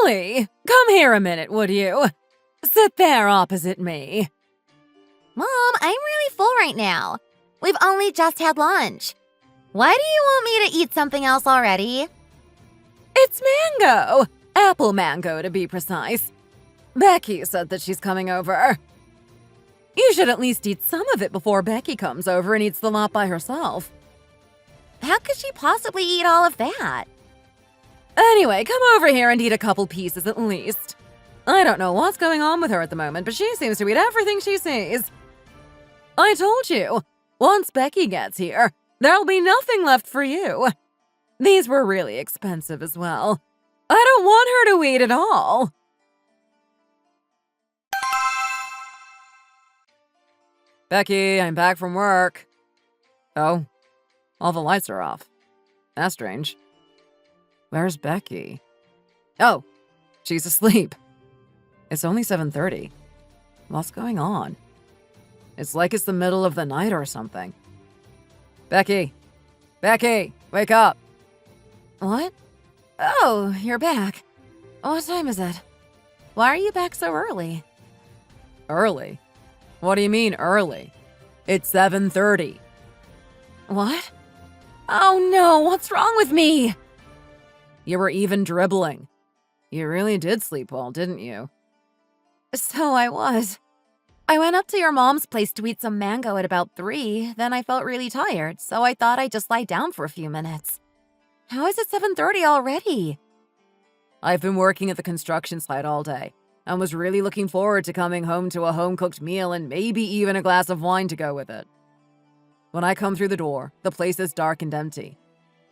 Really? Come here a minute, would you? Sit there opposite me. Mom, I'm really full right now. We've only just had lunch. Why do you want me to eat something else already? It's mango. Apple mango, to be precise. Becky said that she's coming over. You should at least eat some of it before Becky comes over and eats the lot by herself. How could she possibly eat all of that? Anyway, come over here and eat a couple pieces at least. I don't know what's going on with her at the moment, but she seems to eat everything she sees. I told you, once Becky gets here, there'll be nothing left for you. These were really expensive as well. I don't want her to eat it all. Becky, I'm back from work. Oh, all the lights are off. That's strange. Where's Becky? Oh, she's asleep. It's only 7:30. What's going on? It's like it's the middle of the night or something. Becky! Becky! Wake up! What? Oh, you're back. What time is it? Why are you back so early? Early? What do you mean early? It's 7:30. What? Oh no, what's wrong with me? You were even dribbling. You really did sleep well, didn't you? So I was. I went up to your mom's place to eat some mango at about 3, then I felt really tired, so I thought I'd just lie down for a few minutes. How is it 7:30 already? I've been working at the construction site all day and was really looking forward to coming home to a home-cooked meal and maybe even a glass of wine to go with it. When I come through the door, the place is dark and empty.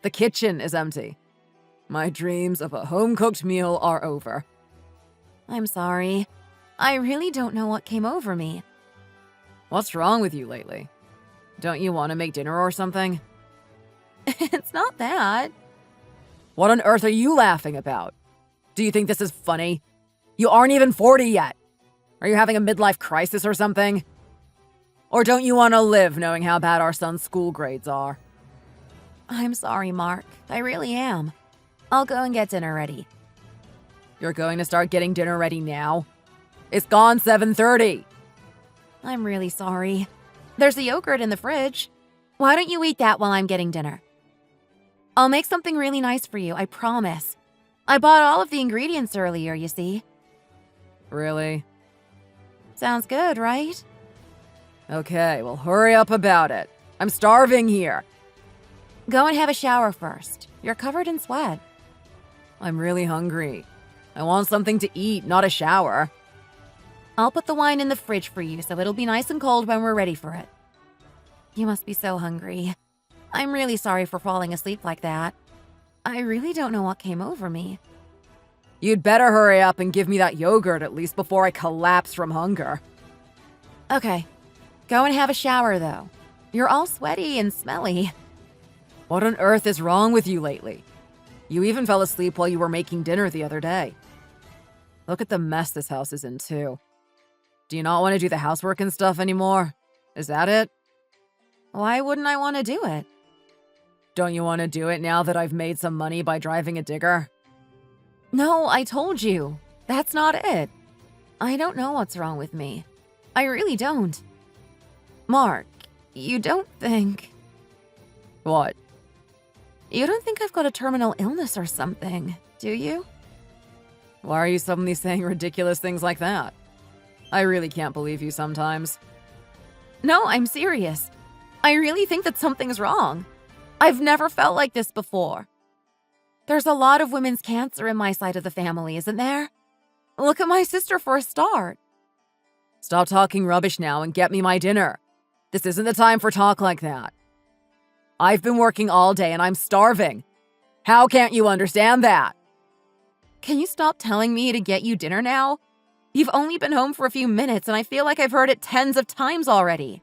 The kitchen is empty. My dreams of a home-cooked meal are over. I'm sorry. I really don't know what came over me. What's wrong with you lately? Don't you want to make dinner or something? It's not that. What on earth are you laughing about? Do you think this is funny? You aren't even 40 yet. Are you having a midlife crisis or something? Or don't you want to live knowing how bad our son's school grades are? I'm sorry, Mark. I really am. I'll go and get dinner ready. You're going to start getting dinner ready now? It's gone 7:30. I'm really sorry. There's a yogurt in the fridge. Why don't you eat that while I'm getting dinner? I'll make something really nice for you, I promise. I bought all of the ingredients earlier, you see. Really? Sounds good, right? Okay, well hurry up about it. I'm starving here. Go and have a shower first. You're covered in sweat. I'm really hungry. I want something to eat, not a shower. I'll put the wine in the fridge for you so it'll be nice and cold when we're ready for it. You must be so hungry. I'm really sorry for falling asleep like that. I really don't know what came over me. You'd better hurry up and give me that yogurt at least before I collapse from hunger. Okay. Go and have a shower, though. You're all sweaty and smelly. What on earth is wrong with you lately? You even fell asleep while you were making dinner the other day. Look at the mess this house is in, too. Do you not want to do the housework and stuff anymore? Is that it? Why wouldn't I want to do it? Don't you want to do it now that I've made some money by driving a digger? No, I told you. That's not it. I don't know what's wrong with me. I really don't. Mark, you don't think... What? You don't think I've got a terminal illness or something, do you? Why are you suddenly saying ridiculous things like that? I really can't believe you sometimes. No, I'm serious. I really think that something's wrong. I've never felt like this before. There's a lot of women's cancer in my side of the family, isn't there? Look at my sister for a start. Stop talking rubbish now and get me my dinner. This isn't the time for talk like that. I've been working all day and I'm starving. How can't you understand that? Can you stop telling me to get you dinner now? You've only been home for a few minutes and I feel like I've heard it tens of times already.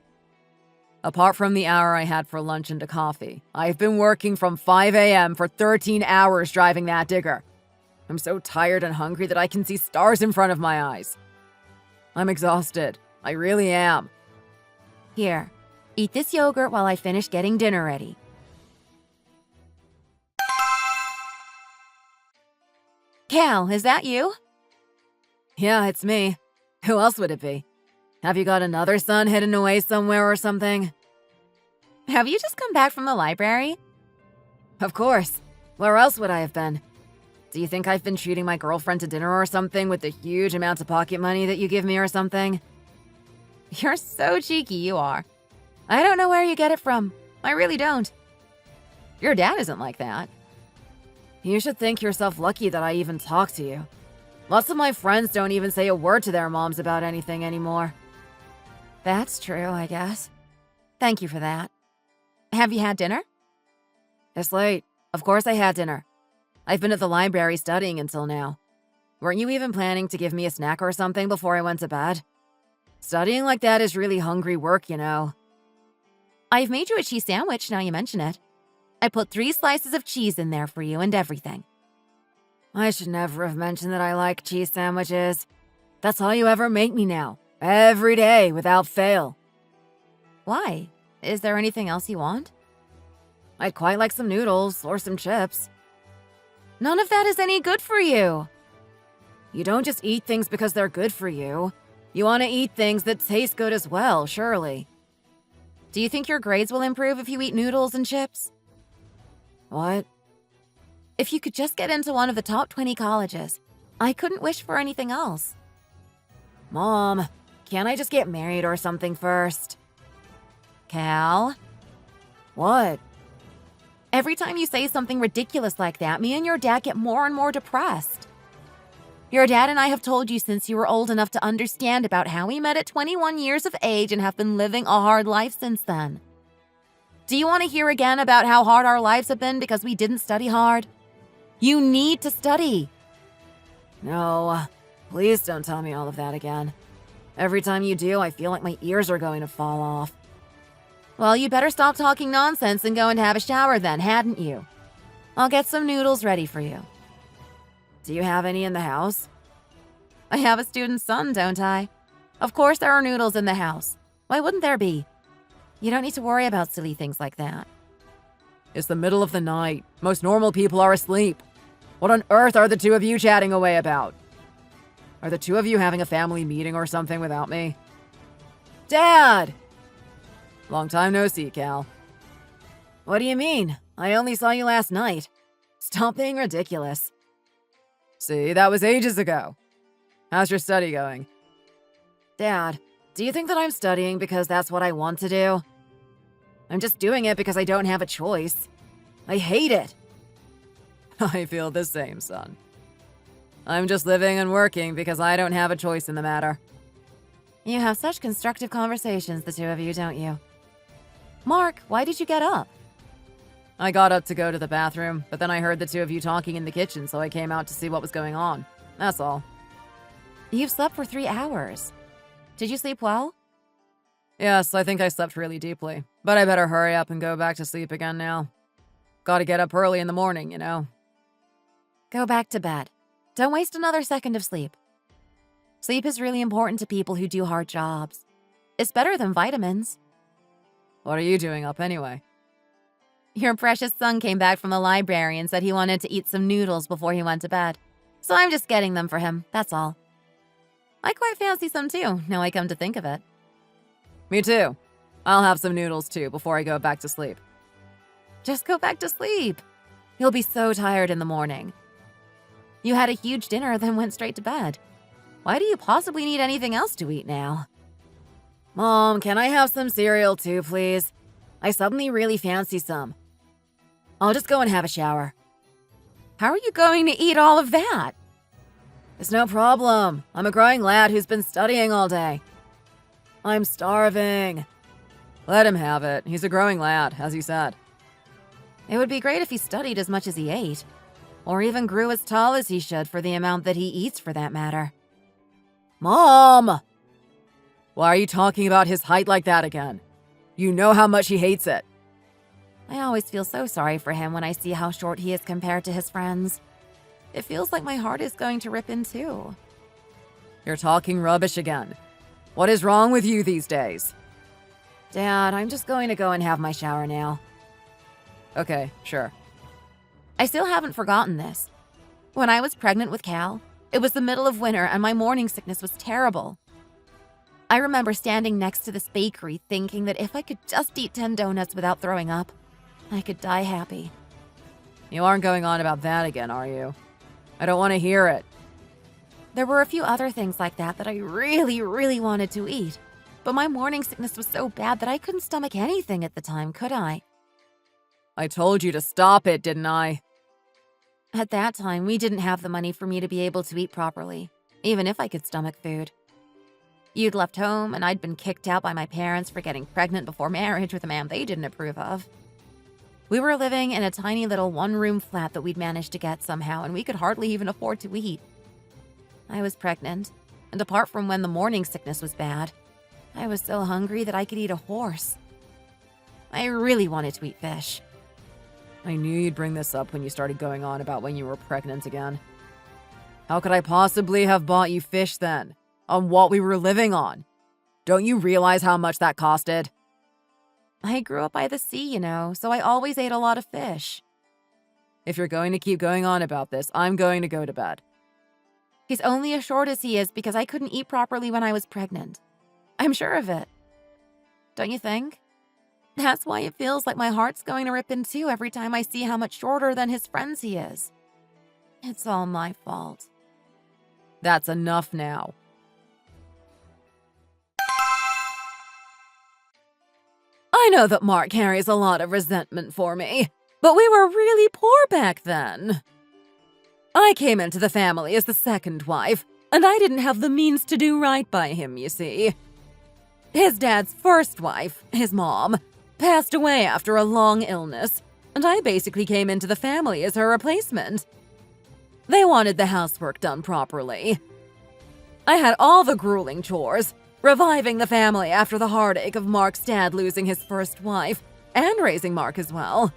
Apart from the hour I had for lunch and a coffee, I've been working from 5 a.m. for 13 hours driving that digger. I'm so tired and hungry that I can see stars in front of my eyes. I'm exhausted. I really am. Here, eat this yogurt while I finish getting dinner ready. Cal, is that you? Yeah, it's me. Who else would it be? Have you got another son hidden away somewhere or something? Have you just come back from the library? Of course. Where else would I have been? Do you think I've been treating my girlfriend to dinner or something with the huge amounts of pocket money that you give me or something? You're so cheeky, you are. I don't know where you get it from. I really don't. Your dad isn't like that. You should think yourself lucky that I even talk to you. Lots of my friends don't even say a word to their moms about anything anymore. That's true, I guess. Thank you for that. Have you had dinner? It's late. Of course I had dinner. I've been at the library studying until now. Weren't you even planning to give me a snack or something before I went to bed? Studying like that is really hungry work, you know. I've made you a cheese sandwich now you mention it. I put 3 slices of cheese in there for you and everything. I should never have mentioned that I like cheese sandwiches. That's all you ever make me now. Every day, without fail. Why? Is there anything else you want? I'd quite like some noodles or some chips. None of that is any good for you. You don't just eat things because they're good for you. You want to eat things that taste good as well, surely. Do you think your grades will improve if you eat noodles and chips? What? If you could just get into one of the top 20 colleges, I couldn't wish for anything else. Mom, can't I just get married or something first? Cal? What? Every time you say something ridiculous like that, me and your dad get more and more depressed. Your dad and I have told you since you were old enough to understand about how we met at 21 years of age and have been living a hard life since then. Do you want to hear again about how hard our lives have been because we didn't study hard? You need to study. No, please don't tell me all of that again. Every time you do, I feel like my ears are going to fall off. Well, you'd better stop talking nonsense and go and have a shower then, hadn't you? I'll get some noodles ready for you. Do you have any in the house? I have a student's son, don't I? Of course there are noodles in the house. Why wouldn't there be? You don't need to worry about silly things like that. It's the middle of the night. Most normal people are asleep. What on earth are the two of you chatting away about? Are the two of you having a family meeting or something without me? Dad! Long time no see, Cal. What do you mean? I only saw you last night. Stop being ridiculous. See, that was ages ago. How's your study going? Dad, do you think that I'm studying because that's what I want to do? I'm just doing it because I don't have a choice. I hate it. I feel the same, son. I'm just living and working because I don't have a choice in the matter. You have such constructive conversations, the two of you, don't you? Mark, why did you get up? I got up to go to the bathroom, but then I heard the two of you talking in the kitchen, so I came out to see what was going on. That's all. You've slept for 3 hours. Did you sleep well? Yes, I think I slept really deeply, but I better hurry up and go back to sleep again now. Gotta get up early in the morning, you know. Go back to bed. Don't waste another second of sleep. Sleep is really important to people who do hard jobs. It's better than vitamins. What are you doing up anyway? Your precious son came back from the library and said he wanted to eat some noodles before he went to bed. So I'm just getting them for him, that's all. I quite fancy some too, now I come to think of it. Me too. I'll have some noodles too before I go back to sleep. Just go back to sleep. You'll be so tired in the morning. You had a huge dinner, then went straight to bed. Why do you possibly need anything else to eat now? Mom, can I have some cereal too, please? I suddenly really fancy some. I'll just go and have a shower. How are you going to eat all of that? It's no problem. I'm a growing lad who's been studying all day. I'm starving. Let him have it. He's a growing lad, as you said. It would be great if he studied as much as he ate. Or even grew as tall as he should for the amount that he eats, for that matter. Mom! Why are you talking about his height like that again? You know how much he hates it. I always feel so sorry for him when I see how short he is compared to his friends. It feels like my heart is going to rip in too. You're talking rubbish again. What is wrong with you these days? Dad, I'm just going to go and have my shower now. Okay, sure. I still haven't forgotten this. When I was pregnant with Cal, it was the middle of winter and my morning sickness was terrible. I remember standing next to this bakery thinking that if I could just eat 10 donuts without throwing up, I could die happy. You aren't going on about that again, are you? I don't want to hear it. There were a few other things like that I really wanted to eat, but my morning sickness was so bad that I couldn't stomach anything at the time, could I? I told you to stop it, didn't I? At that time, we didn't have the money for me to be able to eat properly, even if I could stomach food. You'd left home, and I'd been kicked out by my parents for getting pregnant before marriage with a man they didn't approve of. We were living in a tiny little one-room flat that we'd managed to get somehow, and we could hardly even afford to eat. I was pregnant, and apart from when the morning sickness was bad, I was so hungry that I could eat a horse. I really wanted to eat fish. I knew you'd bring this up when you started going on about when you were pregnant again. How could I possibly have bought you fish then? On what we were living on? Don't you realize how much that costed? I grew up by the sea, so I always ate a lot of fish. If you're going to keep going on about this, I'm going to go to bed. He's only as short as he is because I couldn't eat properly when I was pregnant. I'm sure of it. Don't you think? That's why it feels like my heart's going to rip in two every time I see how much shorter than his friends he is. It's all my fault. That's enough now. I know that Mark carries a lot of resentment for me, but we were really poor back then. I came into the family as the second wife, and I didn't have the means to do right by him, you see. His dad's first wife, his mom, passed away after a long illness, and I basically came into the family as her replacement. They wanted the housework done properly. I had all the grueling chores, reviving the family after the heartache of Mark's dad losing his first wife, and raising Mark as well.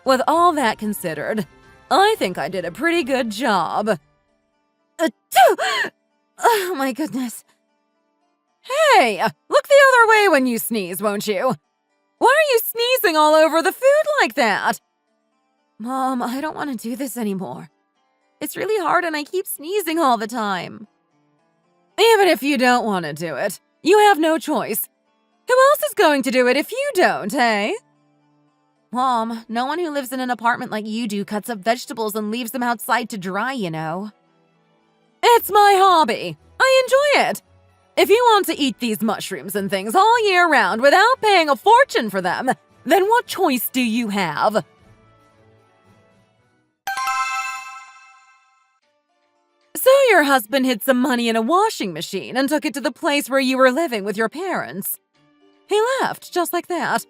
With all that considered, I think I did a pretty good job. Oh my goodness. Hey, look the other way when you sneeze, won't you? Why are you sneezing all over the food like that? Mom, I don't want to do this anymore. It's really hard and I keep sneezing all the time. Even if you don't want to do it, you have no choice. Who else is going to do it if you don't, eh? Mom, no one who lives in an apartment like you do cuts up vegetables and leaves them outside to dry, It's my hobby. I enjoy it. If you want to eat these mushrooms and things all year round without paying a fortune for them, then what choice do you have? So your husband hid some money in a washing machine and took it to the place where you were living with your parents. He left, just like that.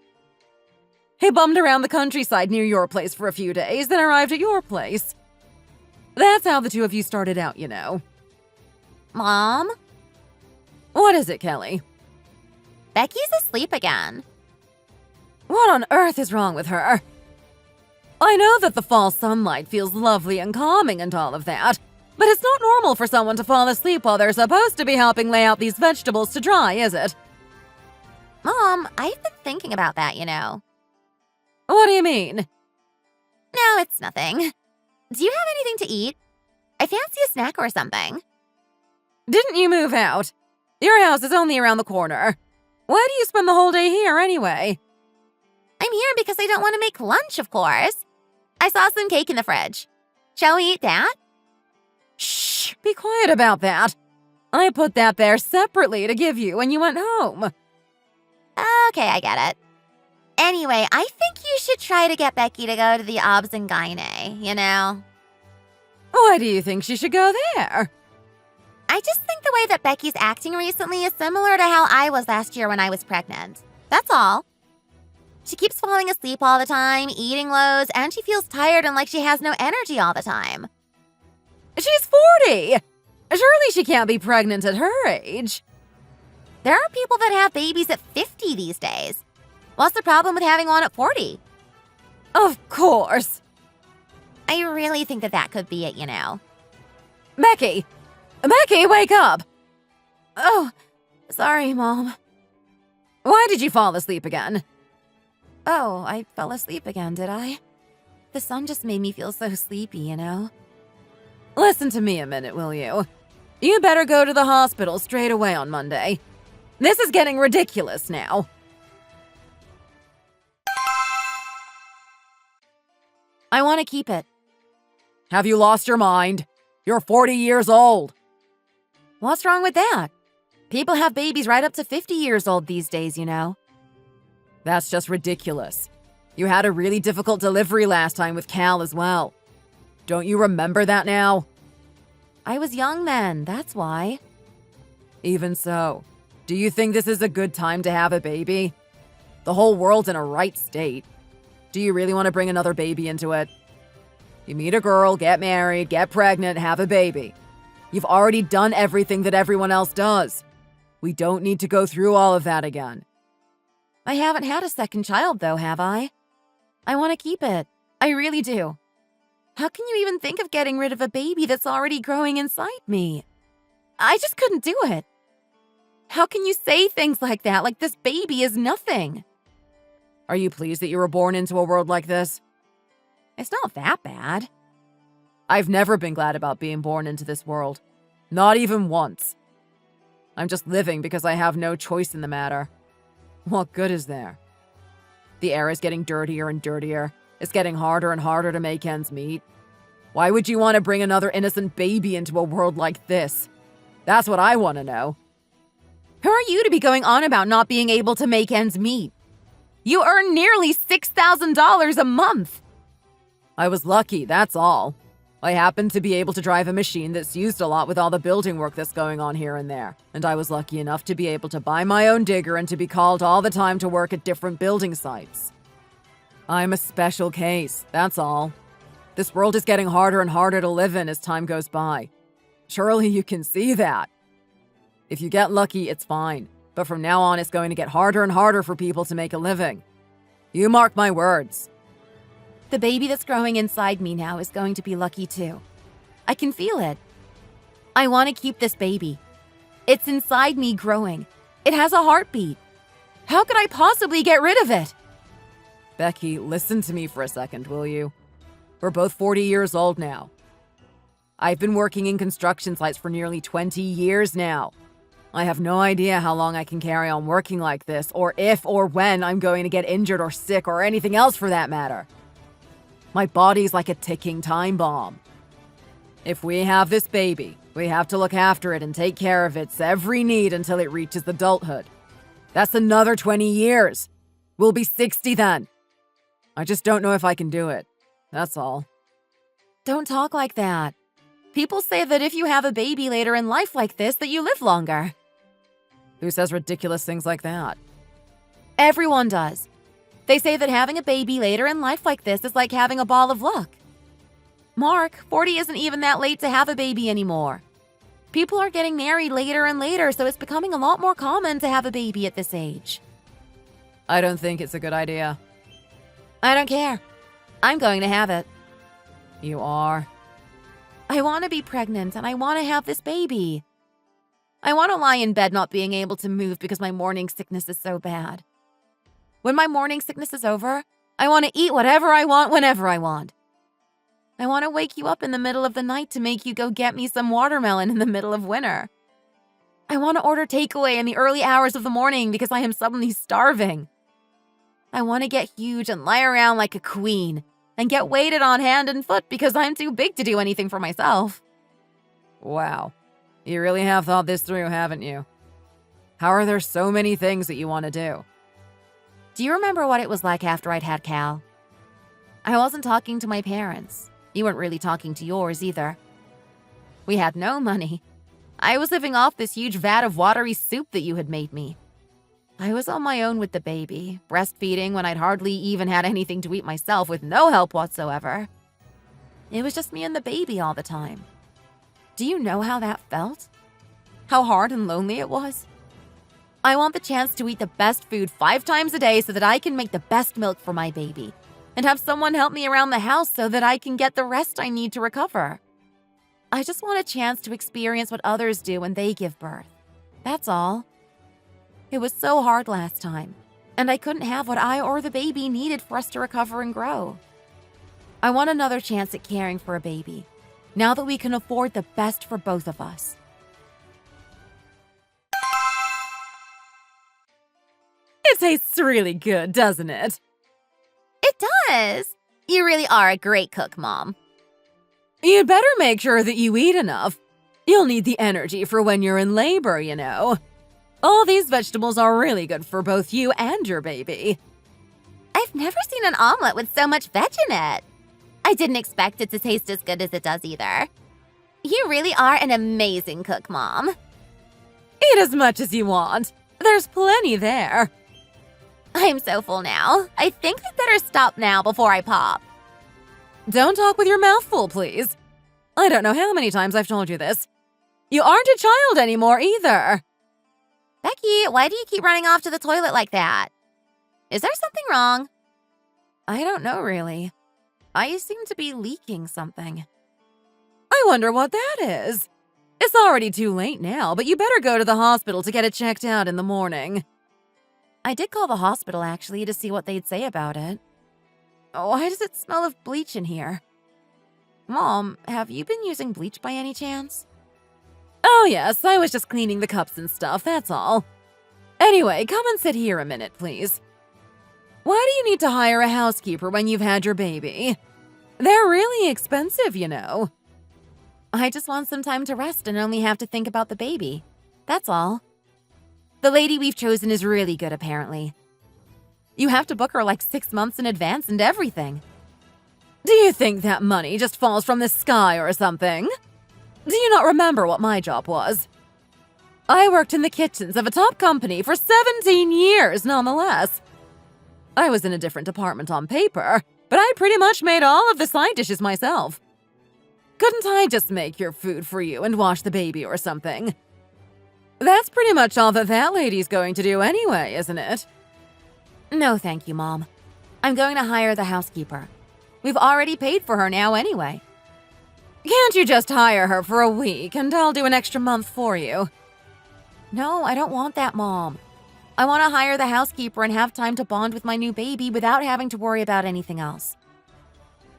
He bummed around the countryside near your place for a few days, then arrived at your place. That's how the two of you started out, Mom? What is it, Kelly? Becky's asleep again. What on earth is wrong with her? I know that the fall sunlight feels lovely and calming and all of that, but it's not normal for someone to fall asleep while they're supposed to be helping lay out these vegetables to dry, is it? Mom, I've been thinking about that, What do you mean? No, it's nothing. Do you have anything to eat? I fancy a snack or something. Didn't you move out? Your house is only around the corner. Why do you spend the whole day here anyway? I'm here because I don't want to make lunch, of course. I saw some cake in the fridge. Shall we eat that? Shh, be quiet about that. I put that there separately to give you when you went home. Okay, I get it. Anyway, I think you should try to get Becky to go to the obs and gynae, Why do you think she should go there? I just think the way that Becky's acting recently is similar to how I was last year when I was pregnant. That's all. She keeps falling asleep all the time, eating loads, and she feels tired and like she has no energy all the time. She's 40! Surely she can't be pregnant at her age. There are people that have babies at 50 these days. What's the problem with having one at 40? Of course. I really think that could be it, Becky! Becky, wake up! Oh, sorry, Mom. Why did you fall asleep again? Oh, I fell asleep again, did I? The sun just made me feel so sleepy, Listen to me a minute, will you? You better go to the hospital straight away on Monday. This is getting ridiculous now. I want to keep it. Have you lost your mind? You're 40 years old. What's wrong with that? People have babies right up to 50 years old these days, you know. That's just ridiculous. You had a really difficult delivery last time with Cal as well. Don't you remember that now? I was young then, that's why. Even so, do you think this is a good time to have a baby? The whole world's in a right state. Do you really want to bring another baby into it? You meet a girl, get married, get pregnant, have a baby. You've already done everything that everyone else does. We don't need to go through all of that again. I haven't had a second child though, have I? I want to keep it. I really do. How can you even think of getting rid of a baby that's already growing inside me? I just couldn't do it. How can you say things like that, like this baby is nothing? Are you pleased that you were born into a world like this? It's not that bad. I've never been glad about being born into this world. Not even once. I'm just living because I have no choice in the matter. What good is there? The air is getting dirtier and dirtier. It's getting harder and harder to make ends meet. Why would you want to bring another innocent baby into a world like this? That's what I want to know. Who are you to be going on about not being able to make ends meet? You earn nearly $6,000 a month. I was lucky, that's all. I happen to be able to drive a machine that's used a lot with all the building work that's going on here and there. And I was lucky enough to be able to buy my own digger and to be called all the time to work at different building sites. I'm a special case, that's all. This world is getting harder and harder to live in as time goes by. Surely you can see that. If you get lucky, it's fine. But from now on, it's going to get harder and harder for people to make a living. You mark my words. The baby that's growing inside me now is going to be lucky too. I can feel it. I want to keep this baby. It's inside me growing. It has a heartbeat. How could I possibly get rid of it? Becky, listen to me for a second, will you? We're both 40 years old now. I've been working in construction sites for nearly 20 years now. I have no idea how long I can carry on working like this, or if or when I'm going to get injured or sick or anything else for that matter. My body's like a ticking time bomb. If we have this baby, we have to look after it and take care of its every need until it reaches adulthood. That's another 20 years. We'll be 60 then. I just don't know if I can do it. That's all. Don't talk like that. People say that if you have a baby later in life like this, that you live longer. Who says ridiculous things like that? Everyone does. They say that having a baby later in life like this is like having a ball of luck. Mark, 40 isn't even that late to have a baby anymore. People are getting married later and later, so it's becoming a lot more common to have a baby at this age. I don't think it's a good idea. I don't care. I'm going to have it. You are? I want to be pregnant and I want to have this baby. I want to lie in bed not being able to move because my morning sickness is so bad. When my morning sickness is over, I want to eat whatever I want whenever I want. I want to wake you up in the middle of the night to make you go get me some watermelon in the middle of winter. I want to order takeaway in the early hours of the morning because I am suddenly starving. I want to get huge and lie around like a queen and get weighted on hand and foot because I'm too big to do anything for myself. Wow. You really have thought this through, haven't you? How are there so many things that you want to do? Do you remember what it was like after I'd had Cal? I wasn't talking to my parents. You weren't really talking to yours either. We had no money. I was living off this huge vat of watery soup that you had made me. I was on my own with the baby, breastfeeding when I'd hardly even had anything to eat myself with no help whatsoever. It was just me and the baby all the time. Do you know how that felt? How hard and lonely it was? I want the chance to eat the best food 5 times a day so that I can make the best milk for my baby and have someone help me around the house so that I can get the rest I need to recover. I just want a chance to experience what others do when they give birth. That's all. It was so hard last time, and I couldn't have what I or the baby needed for us to recover and grow. I want another chance at caring for a baby. now that we can afford the best for both of us. It tastes really good, doesn't it? It does. You really are a great cook, Mom. You'd better make sure that you eat enough. You'll need the energy for when you're in labor, you know. All these vegetables are really good for both you and your baby. I've never seen an omelet with so much veg in it. I didn't expect it to taste as good as it does either. You really are an amazing cook, Mom. Eat as much as you want. There's plenty there. I'm so full now. I think I'd better stop now before I pop. Don't talk with your mouth full, please. I don't know how many times I've told you this. You aren't a child anymore either. Becky, why do you keep running off to the toilet like that? Is there something wrong? I don't know, really. I seem to be leaking something. I wonder what that is. It's already too late now, but you better go to the hospital to get it checked out in the morning. I did call the hospital, actually, to see what they'd say about it. Why does it smell of bleach in here? Mom, have you been using bleach by any chance? Oh yes, I was just cleaning the cups and stuff, that's all. Anyway, come and sit here a minute, please. Why do you need to hire a housekeeper when you've had your baby? They're really expensive, you know. I just want some time to rest and only have to think about the baby. That's all. The lady we've chosen is really good, apparently. You have to book her like 6 months in advance and everything. Do you think that money just falls from the sky or something? Do you not remember what my job was? I worked in the kitchens of a top company for 17 years, nonetheless. I was in a different department on paper, but I pretty much made all of the side dishes myself. Couldn't I just make your food for you and wash the baby or something? That's pretty much all that lady's going to do anyway, isn't it? No, thank you, Mom. I'm going to hire the housekeeper. We've already paid for her now anyway. Can't you just hire her for a week and I'll do an extra month for you? No, I don't want that, Mom. I want to hire the housekeeper and have time to bond with my new baby without having to worry about anything else.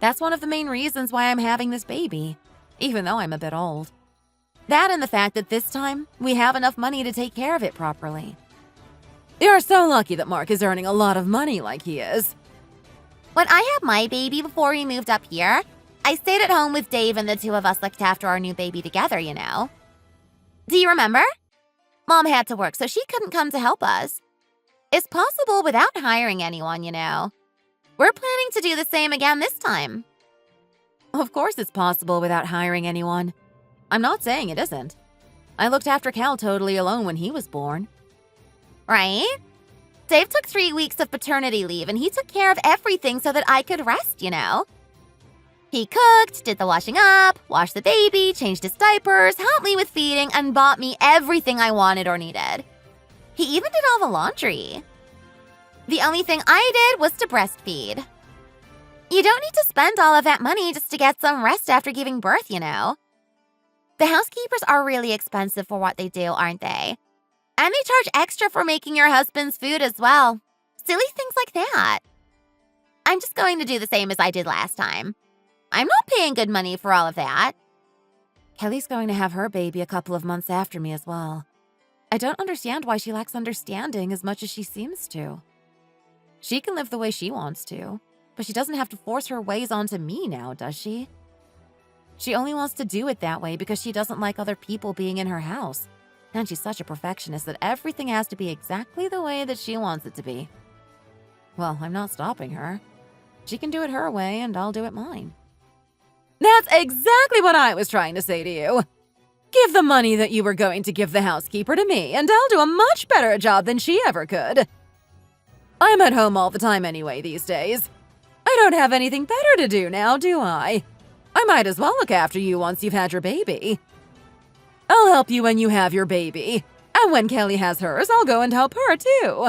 That's one of the main reasons why I'm having this baby, even though I'm a bit old. That and the fact that this time, we have enough money to take care of it properly. You're so lucky that Mark is earning a lot of money like he is. When I had my baby before we moved up here, I stayed at home with Dave and the two of us looked after our new baby together, you know. Do you remember? Mom had to work, so she couldn't come to help us. It's possible without hiring anyone, you know. We're planning to do the same again this time. Of course it's possible without hiring anyone. I'm not saying it isn't. I looked after Cal totally alone when he was born. Right? Dave took 3 weeks of paternity leave and he took care of everything so that I could rest, you know. He cooked, did the washing up, washed the baby, changed his diapers, helped me with feeding, and bought me everything I wanted or needed. He even did all the laundry. The only thing I did was to breastfeed. You don't need to spend all of that money just to get some rest after giving birth, you know. The housekeepers are really expensive for what they do, aren't they? And they charge extra for making your husband's food as well. Silly things like that. I'm just going to do the same as I did last time. I'm not paying good money for all of that. Kelly's going to have her baby a couple of months after me as well. I don't understand why she lacks understanding as much as she seems to. She can live the way she wants to, but she doesn't have to force her ways onto me now, does she? She only wants to do it that way because she doesn't like other people being in her house. And she's such a perfectionist that everything has to be exactly the way that she wants it to be. Well, I'm not stopping her. She can do it her way and I'll do it mine. That's exactly what I was trying to say to you. Give the money that you were going to give the housekeeper to me, and I'll do a much better job than she ever could. I'm at home all the time anyway these days. I don't have anything better to do now, do I? I might as well look after you once you've had your baby. I'll help you when you have your baby, and when Kelly has hers, I'll go and help her too.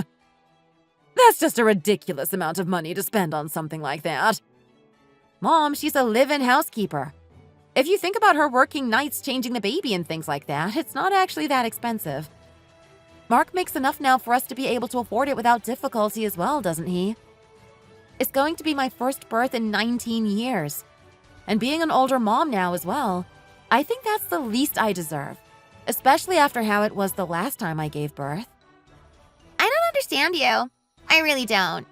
That's just a ridiculous amount of money to spend on something like that. Mom, she's a live-in housekeeper. If you think about her working nights changing the baby and things like that, it's not actually that expensive. Mark makes enough now for us to be able to afford it without difficulty as well, doesn't he? It's going to be my first birth in 19 years. And being an older mom now as well, I think that's the least I deserve, especially after how it was the last time I gave birth. I don't understand you. I really don't.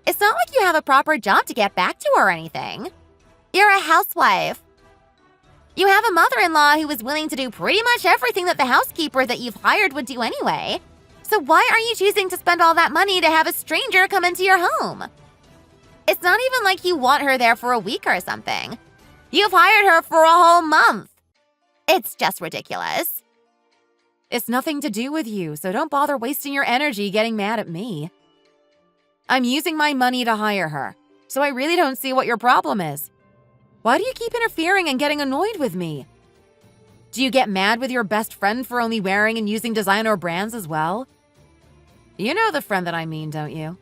It's not like you have a proper job to get back to or anything. You're a housewife. You have a mother-in-law who is willing to do pretty much everything that the housekeeper that you've hired would do anyway. So why are you choosing to spend all that money to have a stranger come into your home? It's not even like you want her there for a week or something. You've hired her for a whole month. It's just ridiculous. It's nothing to do with you, so don't bother wasting your energy getting mad at me. I'm using my money to hire her, so I really don't see what your problem is. Why do you keep interfering and getting annoyed with me? Do you get mad with your best friend for only wearing and using designer brands as well? You know the friend that I mean, don't you?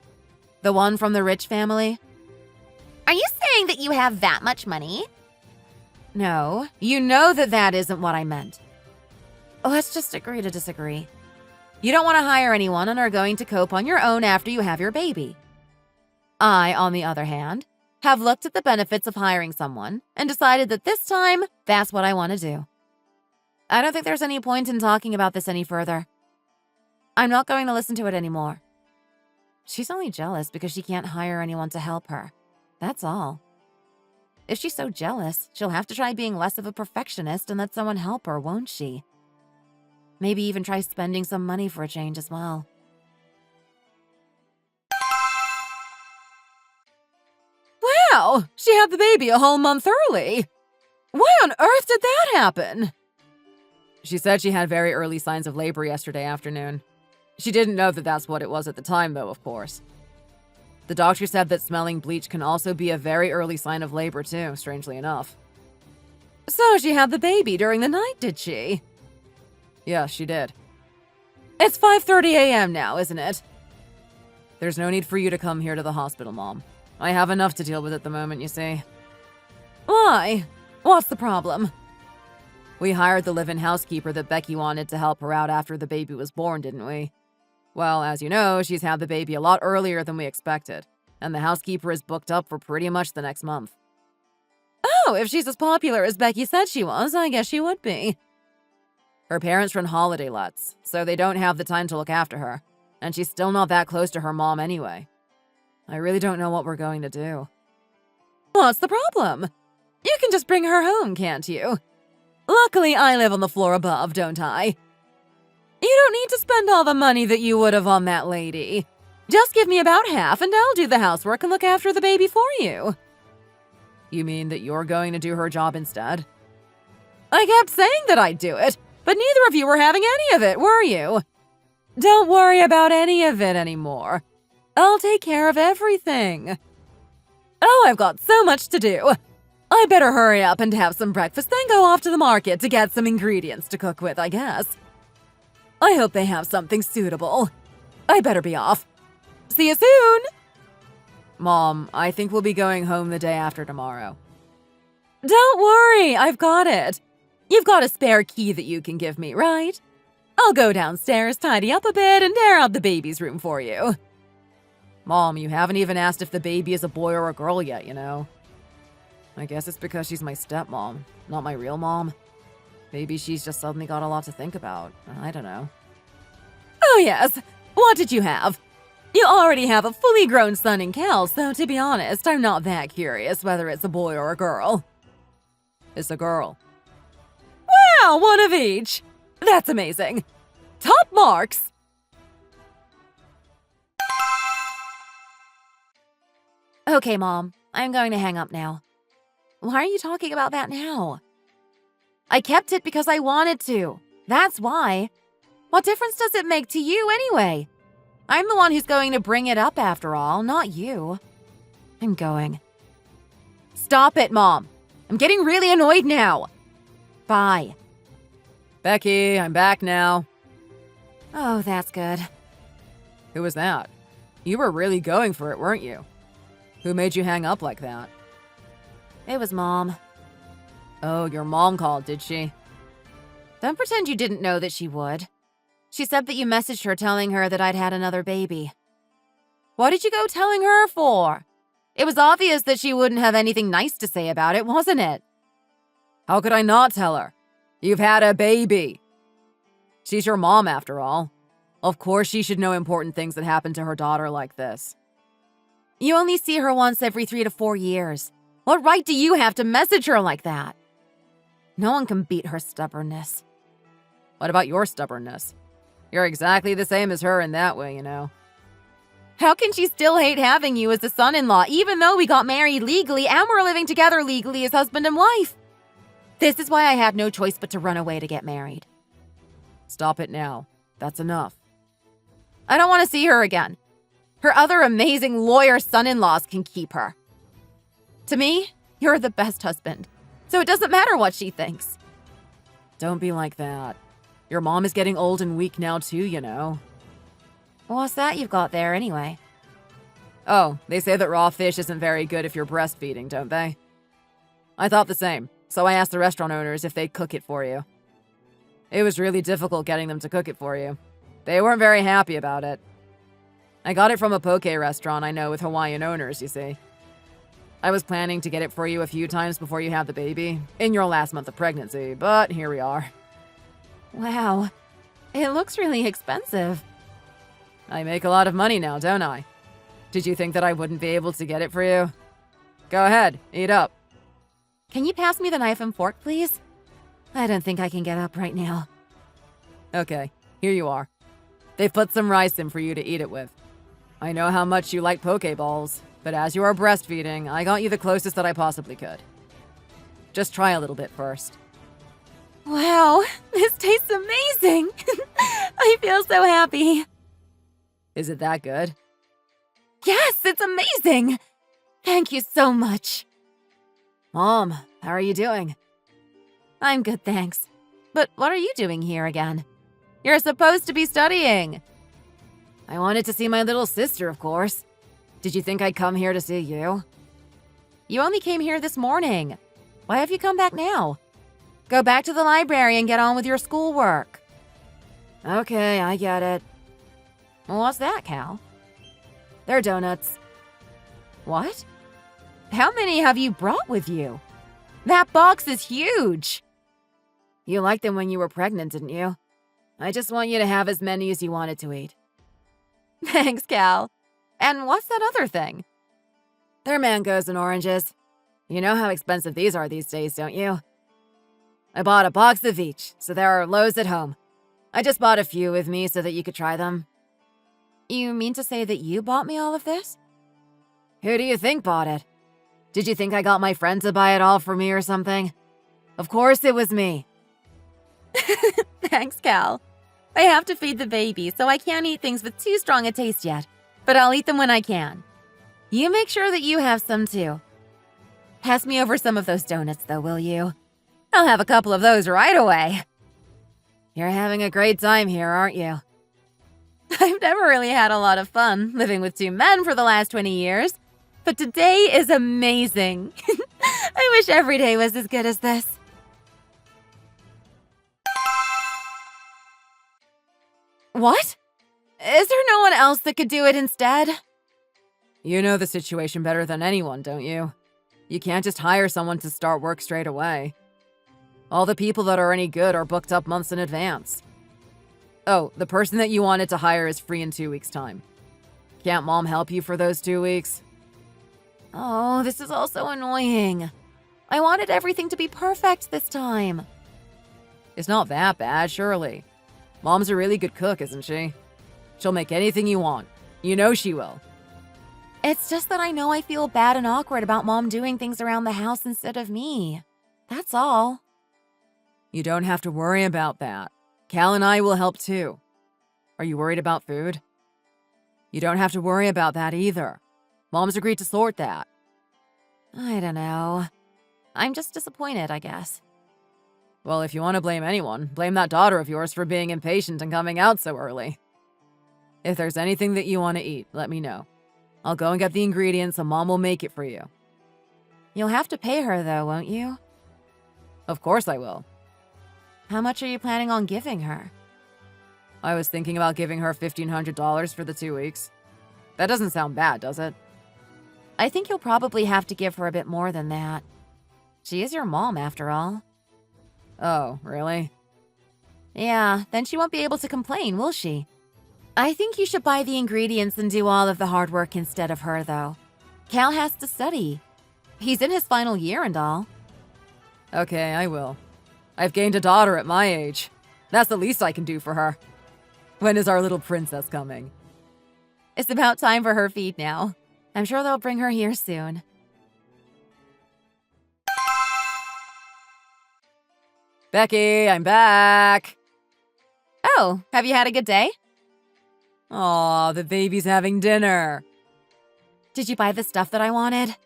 The one from the rich family? Are you saying that you have that much money? No, you know that isn't what I meant. Let's just agree to disagree. You don't want to hire anyone and are going to cope on your own after you have your baby. I, on the other hand, have looked at the benefits of hiring someone and decided that this time, that's what I want to do. I don't think there's any point in talking about this any further. I'm not going to listen to it anymore. She's only jealous because she can't hire anyone to help her. That's all. If she's so jealous, she'll have to try being less of a perfectionist and let someone help her, won't she? Maybe even try spending some money for a change as well. Wow! She had the baby a whole month early! Why on earth did that happen? She said she had very early signs of labor yesterday afternoon. She didn't know that that's what it was at the time, though, of course. The doctor said that smelling bleach can also be a very early sign of labor, too, strangely enough. So she had the baby during the night, did she? Yeah, she did. It's 5:30 a.m. now, isn't it? There's no need for you to come here to the hospital, Mom. I have enough to deal with at the moment, you see. Why? What's the problem? We hired the live-in housekeeper that Becky wanted to help her out after the baby was born, didn't we? Well, as you know, she's had the baby a lot earlier than we expected, and the housekeeper is booked up for pretty much the next month. Oh, if she's as popular as Becky said she was, I guess she would be. Her parents run holiday lets, so they don't have the time to look after her, and she's still not that close to her mom anyway. I really don't know what we're going to do. What's the problem? You can just bring her home, can't you? Luckily, I live on the floor above, don't I? You don't need to spend all the money that you would have on that lady. Just give me about half and I'll do the housework and look after the baby for you. You mean that you're going to do her job instead? I kept saying that I'd do it, but neither of you were having any of it, were you? Don't worry about any of it anymore. I'll take care of everything. Oh, I've got so much to do. I better hurry up and have some breakfast, then go off to the market to get some ingredients to cook with, I guess. I hope they have something suitable. I better be off. See you soon! Mom, I think we'll be going home the day after tomorrow. Don't worry, I've got it. You've got a spare key that you can give me, right? I'll go downstairs, tidy up a bit, and air out the baby's room for you. Mom, you haven't even asked if the baby is a boy or a girl yet, you know. I guess it's because she's my stepmom, not my real mom. Maybe she's just suddenly got a lot to think about. I don't know. Oh yes, what did you have? You already have a fully grown son in Cal, so to be honest, I'm not that curious whether it's a boy or a girl. It's a girl. Wow, one of each! That's amazing. Top marks! Okay, Mom, I'm going to hang up now. Why are you talking about that now? I kept it because I wanted to. That's why. What difference does it make to you anyway? I'm the one who's going to bring it up after all, not you. I'm going. Stop it, Mom. I'm getting really annoyed now. Bye. Becky, I'm back now. Oh, that's good. Who was that? You were really going for it, weren't you? Who made you hang up like that? It was Mom. Oh, your mom called, did she? Don't pretend you didn't know that she would. She said that you messaged her telling her that I'd had another baby. What did you go telling her for? It was obvious that she wouldn't have anything nice to say about it, wasn't it? How could I not tell her? You've had a baby. She's your mom, after all. Of course she should know important things that happen to her daughter like this. You only see her once every 3 to 4 years. What right do you have to message her like that? No one can beat her stubbornness. What about your stubbornness? You're exactly the same as her in that way, you know. How can she still hate having you as a son-in-law, even though we got married legally and we're living together legally as husband and wife? This is why I had no choice but to run away to get married. Stop it now. That's enough. I don't want to see her again. Her other amazing lawyer son-in-laws can keep her. To me, you're the best husband, so it doesn't matter what she thinks. Don't be like that. Your mom is getting old and weak now too, you know. What's that you've got there anyway? Oh, they say that raw fish isn't very good if you're breastfeeding, don't they? I thought the same, so I asked the restaurant owners if they'd cook it for you. It was really difficult getting them to cook it for you. They weren't very happy about it. I got it from a poke restaurant I know with Hawaiian owners, you see. I was planning to get it for you a few times before you had the baby, in your last month of pregnancy, but here we are. Wow, it looks really expensive. I make a lot of money now, don't I? Did you think that I wouldn't be able to get it for you? Go ahead, eat up. Can you pass me the knife and fork, please? I don't think I can get up right now. Okay, here you are. They've put some rice in for you to eat it with. I know how much you like poke balls, but as you are breastfeeding, I got you the closest that I possibly could. Just try a little bit first. Wow, this tastes amazing! I feel so happy. Is it that good? Yes, it's amazing! Thank you so much. Mom, how are you doing? I'm good, thanks. But what are you doing here again? You're supposed to be studying. I wanted to see my little sister, of course. Did you think I'd come here to see you? You only came here this morning. Why have you come back now? Go back to the library and get on with your schoolwork. Okay, I get it. What's that, Cal? They're donuts. What? How many have you brought with you? That box is huge. You liked them when you were pregnant, didn't you? I just want you to have as many as you wanted to eat. Thanks, Cal. And what's that other thing? They're mangoes and oranges. You know how expensive these are these days, don't you? I bought a box of each, so there are loads at home. I just bought a few with me so that you could try them. You mean to say that you bought me all of this? Who do you think bought it? Did you think I got my friend to buy it all for me or something? Of course it was me. Thanks, Cal. I have to feed the baby, so I can't eat things with too strong a taste yet, but I'll eat them when I can. You make sure that you have some too. Pass me over some of those donuts, though, will you? I'll have a couple of those right away. You're having a great time here, aren't you? I've never really had a lot of fun living with 2 men for the last 20 years, but today is amazing. I wish every day was as good as this. What? Is there no one else that could do it instead? You know the situation better than anyone, don't you? You can't just hire someone to start work straight away. All the people that are any good are booked up months in advance. Oh, the person that you wanted to hire is free in 2 weeks' time. Can't Mom help you for those 2 weeks? Oh, this is all so annoying. I wanted everything to be perfect this time. It's not that bad, surely. Mom's a really good cook, isn't she? She'll make anything you want. You know she will. It's just that I know I feel bad and awkward about Mom doing things around the house instead of me. That's all. You don't have to worry about that. Cal and I will help too. Are you worried about food? You don't have to worry about that either. Mom's agreed to sort that. I don't know. I'm just disappointed, I guess. Well, if you want to blame anyone, blame that daughter of yours for being impatient and coming out so early. If there's anything that you want to eat, let me know. I'll go and get the ingredients and Mom will make it for you. You'll have to pay her though, won't you? Of course I will. How much are you planning on giving her? I was thinking about giving her $1,500 for the 2 weeks. That doesn't sound bad, does it? I think you'll probably have to give her a bit more than that. She is your mom, after all. Oh, really? Yeah, then she won't be able to complain, will she? I think you should buy the ingredients and do all of the hard work instead of her, though. Cal has to study. He's in his final year and all. Okay, I will. I've gained a daughter at my age. That's the least I can do for her. When is our little princess coming? It's about time for her feed now. I'm sure they'll bring her here soon. Becky, I'm back! Oh, have you had a good day? Aw, the baby's having dinner. Did you buy the stuff that I wanted?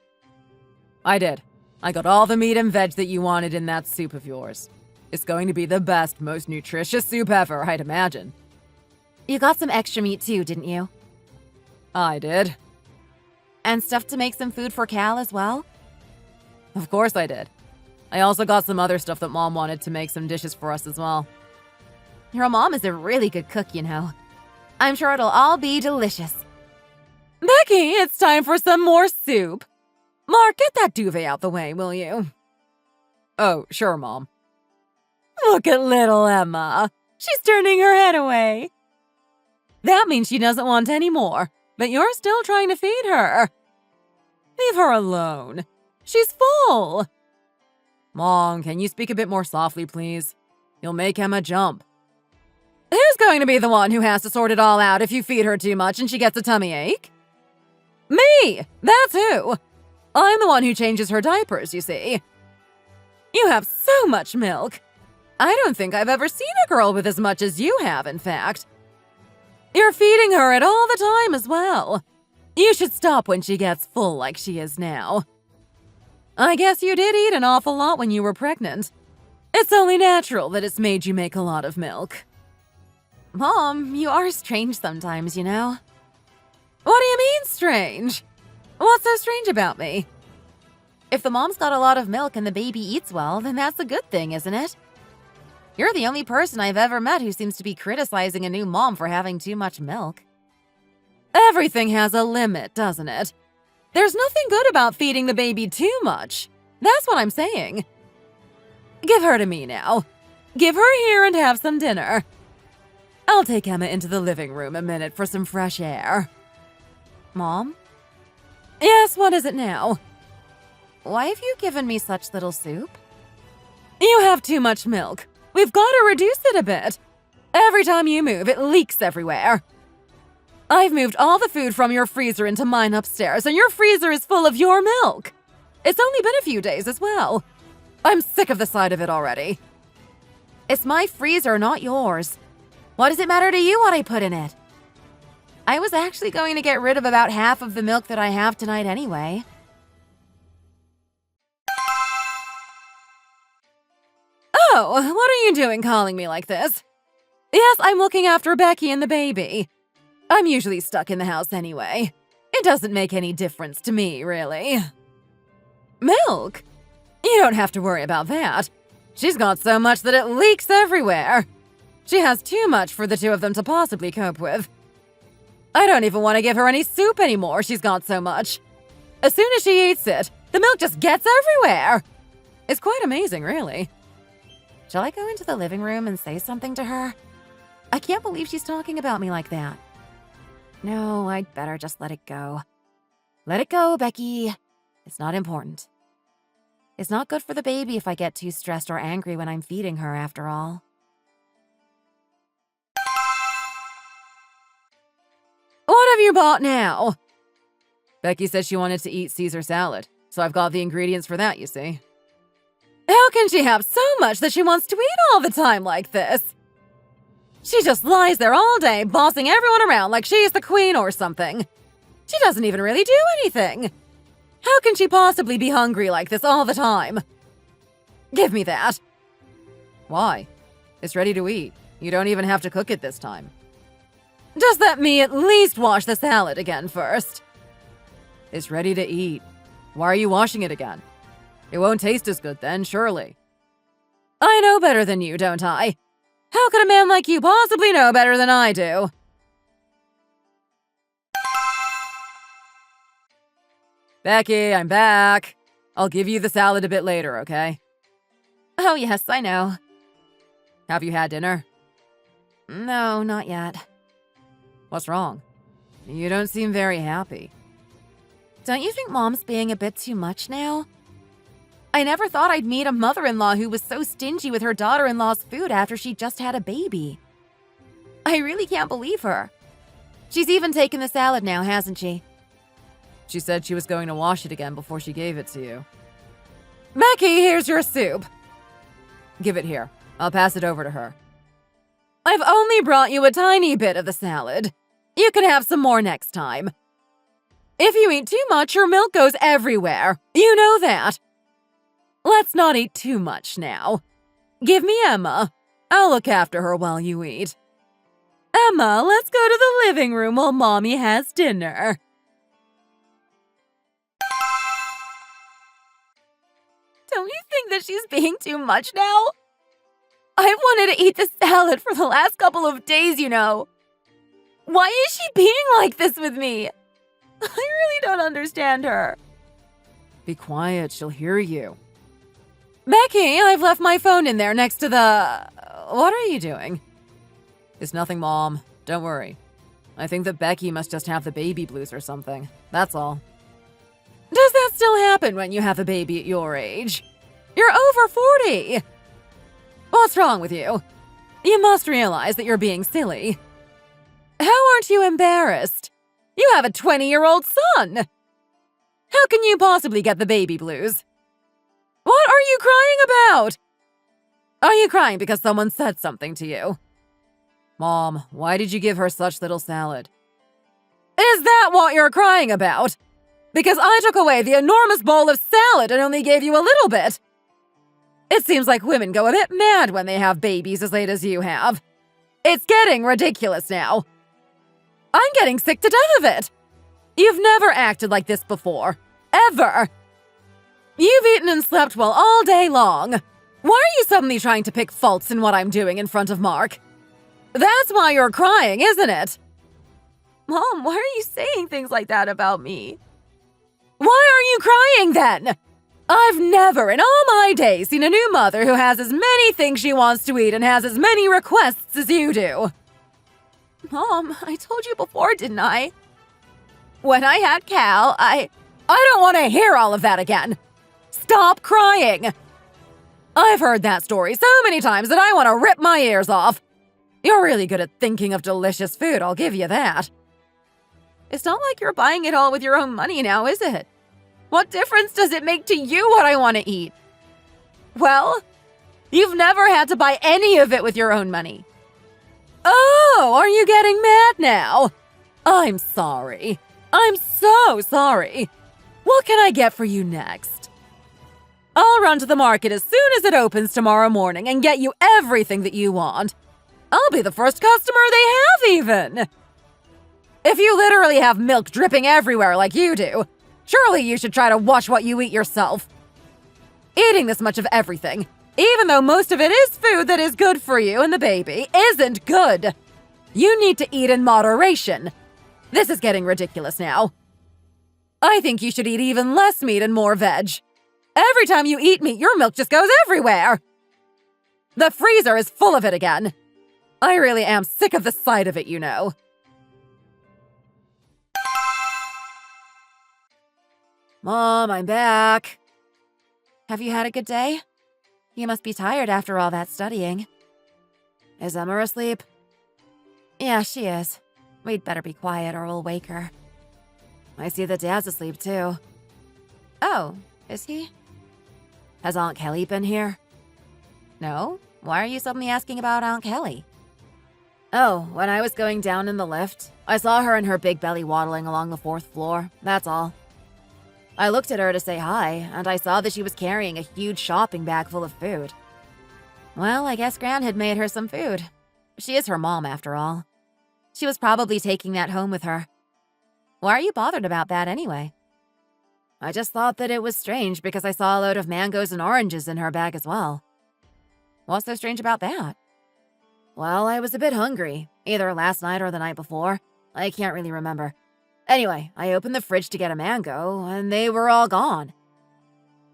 I did. I got all the meat and veg that you wanted in that soup of yours. It's going to be the best, most nutritious soup ever, I'd imagine. You got some extra meat too, didn't you? I did. And stuff to make some food for Cal as well? Of course I did. I also got some other stuff that Mom wanted to make some dishes for us as well. Your mom is a really good cook, you know. I'm sure it'll all be delicious. Becky, it's time for some more soup. Mark, get that duvet out the way, will you? Oh, sure, Mom. Look at little Emma. She's turning her head away. That means she doesn't want any more, but you're still trying to feed her. Leave her alone. She's full. Mom, can you speak a bit more softly, please? You'll make Emma jump. Who's going to be the one who has to sort it all out if you feed her too much and she gets a tummy ache? Me! That's who! I'm the one who changes her diapers, you see. You have so much milk. I don't think I've ever seen a girl with as much as you have, in fact. You're feeding her it all the time as well. You should stop when she gets full like she is now. I guess you did eat an awful lot when you were pregnant. It's only natural that it's made you make a lot of milk. Mom, you are strange sometimes, you know. What do you mean, strange? What's so strange about me? If the mom's got a lot of milk and the baby eats well, then that's a good thing, isn't it? You're the only person I've ever met who seems to be criticizing a new mom for having too much milk. Everything has a limit, doesn't it? There's nothing good about feeding the baby too much. That's what I'm saying. Give her to me now. Give her here and have some dinner. I'll take Emma into the living room a minute for some fresh air. Mom? Yes, what is it now? Why have you given me such little soup? You have too much milk. We've got to reduce it a bit. Every time you move, it leaks everywhere. I've moved all the food from your freezer into mine upstairs, and your freezer is full of your milk. It's only been a few days as well. I'm sick of the sight of it already. It's my freezer, not yours. What does it matter to you what I put in it? I was actually going to get rid of about half of the milk that I have tonight anyway. Oh, what are you doing calling me like this? Yes, I'm looking after Becky and the baby. I'm usually stuck in the house anyway. It doesn't make any difference to me, really. Milk? You don't have to worry about that. She's got so much that it leaks everywhere. She has too much for the two of them to possibly cope with. I don't even want to give her any soup anymore, she's got so much. As soon as she eats it, the milk just gets everywhere. It's quite amazing, really. Shall I go into the living room and say something to her? I can't believe she's talking about me like that. No, I'd better just let it go. Let it go, Becky. It's not important. It's not good for the baby if I get too stressed or angry when I'm feeding her, after all. What have you bought now? Becky said she wanted to eat Caesar salad, so I've got the ingredients for that, you see. How can she have so much that she wants to eat all the time like this? She just lies there all day, bossing everyone around like she's the queen or something. She doesn't even really do anything. How can she possibly be hungry like this all the time? Give me that. Why? It's ready to eat. You don't even have to cook it this time. Just let me at least wash the salad again first. It's ready to eat. Why are you washing it again? It won't taste as good then, surely. I know better than you, don't I? How could a man like you possibly know better than I do? Becky, I'm back. I'll give you the salad a bit later, okay? Oh, yes, I know. Have you had dinner? No, not yet. What's wrong? You don't seem very happy. Don't you think Mom's being a bit too much now? I never thought I'd meet a mother-in-law who was so stingy with her daughter-in-law's food after she just had a baby. I really can't believe her. She's even taken the salad now, hasn't she? She said she was going to wash it again before she gave it to you. Becky, here's your soup. Give it here. I'll pass it over to her. I've only brought you a tiny bit of the salad. You can have some more next time. If you eat too much, your milk goes everywhere. You know that. Let's not eat too much now. Give me Emma. I'll look after her while you eat. Emma, let's go to the living room while Mommy has dinner. Don't you think that she's being too much now? I've wanted to eat this salad for the last couple of days, you know. Why is she being like this with me? I really don't understand her. Be quiet, she'll hear you. Becky, I've left my phone in there next to the... What are you doing? It's nothing, Mom. Don't worry. I think that Becky must just have the baby blues or something. That's all. Does that still happen when you have a baby at your age? You're over 40! What's wrong with you? You must realize that you're being silly. How aren't you embarrassed? You have a 20-year-old son! How can you possibly get the baby blues? What are you crying about? Are you crying because someone said something to you? Mom, why did you give her such little salad? Is that what you're crying about? Because I took away the enormous bowl of salad and only gave you a little bit. It seems like women go a bit mad when they have babies as late as you have. It's getting ridiculous now. I'm getting sick to death of it. You've never acted like this before. Ever. You've eaten and slept well all day long. Why are you suddenly trying to pick faults in what I'm doing in front of Mark? That's why you're crying, isn't it? Mom, why are you saying things like that about me? Why are you crying then? I've never in all my days seen a new mother who has as many things she wants to eat and has as many requests as you do. Mom, I told you before, didn't I? When I had Cal, I don't want to hear all of that again. Stop crying. I've heard that story so many times that I want to rip my ears off. You're really good at thinking of delicious food, I'll give you that. It's not like you're buying it all with your own money now, is it? What difference does it make to you what I want to eat? Well, you've never had to buy any of it with your own money. Oh, are you getting mad now? I'm sorry. I'm so sorry. What can I get for you next? I'll run to the market as soon as it opens tomorrow morning and get you everything that you want. I'll be the first customer they have even. If you literally have milk dripping everywhere like you do, surely you should try to watch what you eat yourself. Eating this much of everything, even though most of it is food that is good for you and the baby, isn't good. You need to eat in moderation. This is getting ridiculous now. I think you should eat even less meat and more veg. Every time you eat meat, your milk just goes everywhere. The freezer is full of it again. I really am sick of the sight of it, you know. Mom, I'm back. Have you had a good day? You must be tired after all that studying. Is Emma asleep? Yeah, she is. We'd better be quiet or we'll wake her. I see that Dad's asleep too. Oh, is he? Has Aunt Kelly been here? No. Why are you suddenly asking about Aunt Kelly? Oh, when I was going down in the lift, I saw her and her big belly waddling along the 4th floor, that's all. I looked at her to say hi, and I saw that she was carrying a huge shopping bag full of food. Well, I guess Gran had made her some food. She is her mom, after all. She was probably taking that home with her. Why are you bothered about that anyway? I just thought that it was strange because I saw a load of mangoes and oranges in her bag as well. What's so strange about that? Well, I was a bit hungry, either last night or the night before. I can't really remember. Anyway, I opened the fridge to get a mango, and they were all gone.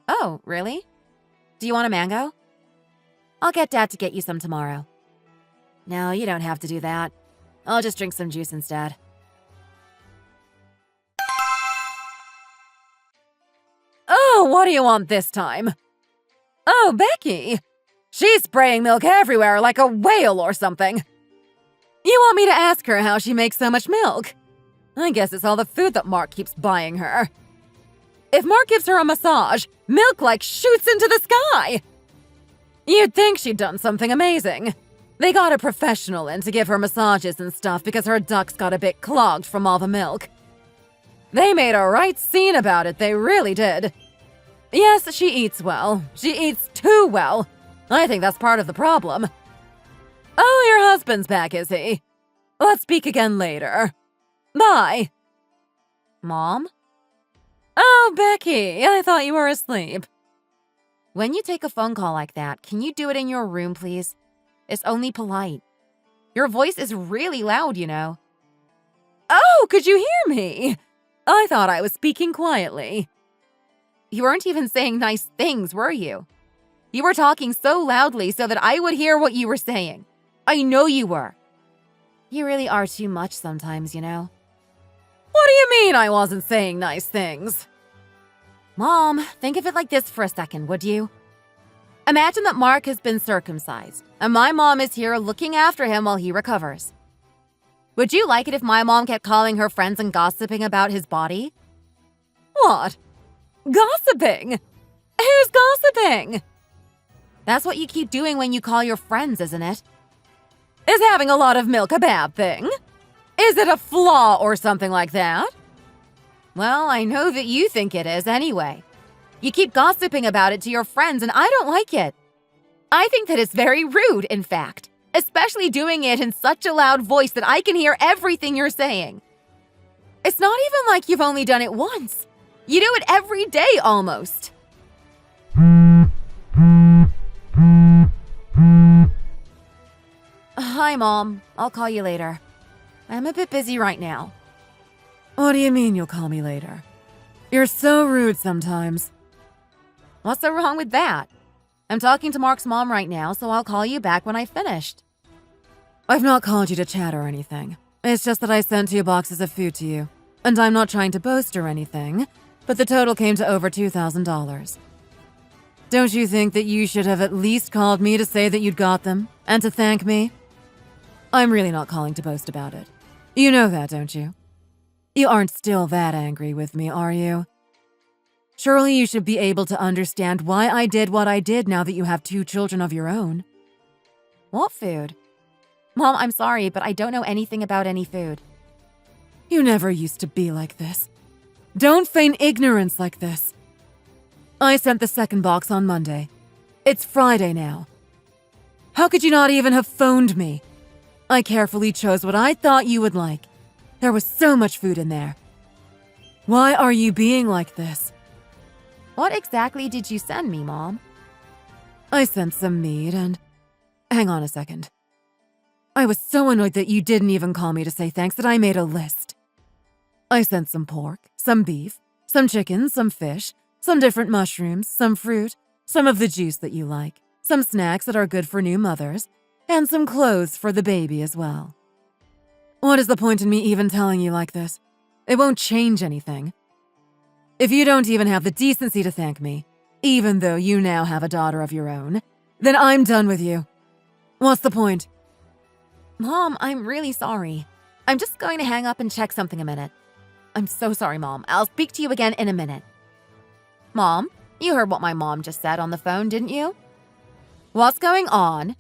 Oh, really? Do you want a mango? I'll get Dad to get you some tomorrow. No, you don't have to do that. I'll just drink some juice instead. Oh, what do you want this time? Oh, Becky! She's spraying milk everywhere like a whale or something. You want me to ask her how she makes so much milk? I guess it's all the food that Mark keeps buying her. If Mark gives her a massage, milk like shoots into the sky! You'd think she'd done something amazing. They got a professional in to give her massages and stuff because her ducts got a bit clogged from all the milk. They made a right scene about it, they really did. Yes, she eats well. She eats too well. I think that's part of the problem. Oh, your husband's back, is he? Let's speak again later. Bye. Mom? Oh, Becky, I thought you were asleep. When you take a phone call like that, can you do it in your room, please? It's only polite. Your voice is really loud, you know. Oh, could you hear me? I thought I was speaking quietly. You weren't even saying nice things, were you? You were talking so loudly so that I would hear what you were saying. I know you were. You really are too much sometimes, you know. What do you mean I wasn't saying nice things? Mom, think of it like this for a second, would you? Imagine that Mark has been circumcised, and my mom is here looking after him while he recovers. Would you like it if my mom kept calling her friends and gossiping about his body? What? Gossiping? Who's gossiping? That's what you keep doing when you call your friends, isn't it? Is having a lot of milk a bad thing? Is it a flaw or something like that? Well, I know that you think it is anyway. You keep gossiping about it to your friends, and I don't like it. I think that it's very rude, in fact, especially doing it in such a loud voice that I can hear everything you're saying. It's not even like you've only done it once. You do it every day, almost. Hi, Mom. I'll call you later. I'm a bit busy right now. What do you mean you'll call me later? You're so rude sometimes. What's so wrong with that? I'm talking to Mark's mom right now, so I'll call you back when I've finished. I've not called you to chat or anything. It's just that I sent 2 boxes of food to you. And I'm not trying to boast or anything, but the total came to over $2,000. Don't you think that you should have at least called me to say that you'd got them, and to thank me? I'm really not calling to boast about it. You know that, don't you? You aren't still that angry with me, are you? Surely you should be able to understand why I did what I did now that you have 2 children of your own. What food? Mom, I'm sorry, but I don't know anything about any food. You never used to be like this. Don't feign ignorance like this. I sent the 2nd box on Monday. It's Friday now. How could you not even have phoned me? I carefully chose what I thought you would like. There was so much food in there. Why are you being like this? What exactly did you send me, Mom? I sent some meat and... Hang on a second. I was so annoyed that you didn't even call me to say thanks that I made a list. I sent some pork, some beef, some chicken, some fish, some different mushrooms, some fruit, some of the juice that you like, some snacks that are good for new mothers, and some clothes for the baby as well. What is the point in me even telling you like this? It won't change anything. If you don't even have the decency to thank me, even though you now have a daughter of your own, then I'm done with you. What's the point? Mom, I'm really sorry. I'm just going to hang up and check something a minute. I'm so sorry, Mom. I'll speak to you again in a minute. Mom, you heard what my mom just said on the phone, didn't you? What's going on?